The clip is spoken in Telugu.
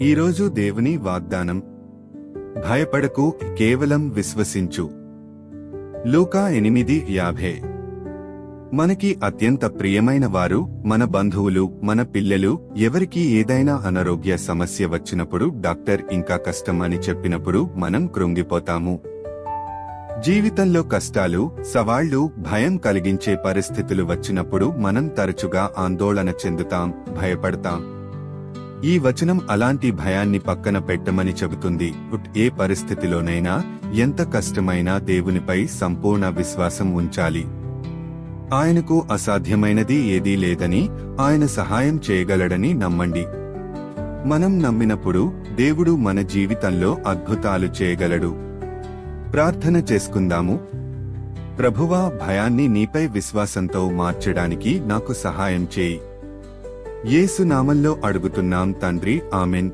ఈరోజు దేవుని వాగ్దానం, భయపడకు, కేవలం విశ్వసించు. లూకా 8:50. మనకి అత్యంత ప్రియమైన వారు, మన బంధువులు, మన పిల్లలు ఎవరికి ఏదైనా అనారోగ్య సమస్య వచ్చినప్పుడు డాక్టర్ ఇంకా కష్టం అని చెప్పినప్పుడు మనం కృంగిపోతాము. జీవితంలో కష్టాలు, సవాళ్లు, భయం కలిగించే పరిస్థితులు వచ్చినప్పుడు మనం తరచుగా ఆందోళన చెందుతాం, భయపడతాం. ఈ వచనం అలాంటి భయాన్ని పక్కన పెట్టమని చెబుతుంది. ఏ పరిస్థితిలోనైనా, ఎంత కష్టమైనా దేవునిపై సంపూర్ణ విశ్వాసం ఉంచాలి. ఆయనకు అసాధ్యమైనది ఏదీ లేదని, ఆయన సహాయం చేయగలడని నమ్మండి. మనం నమ్మినప్పుడు దేవుడు మన జీవితంలో అద్భుతాలు చేయగలడు. ప్రార్థన చేసుకుందాము. ప్రభువా, భయాన్ని నీపై విశ్వాసంతో మార్చడానికి నాకు సహాయం చేయి. యేసు నామంలో అడుగుతున్నాం తండ్రి, ఆమెన్.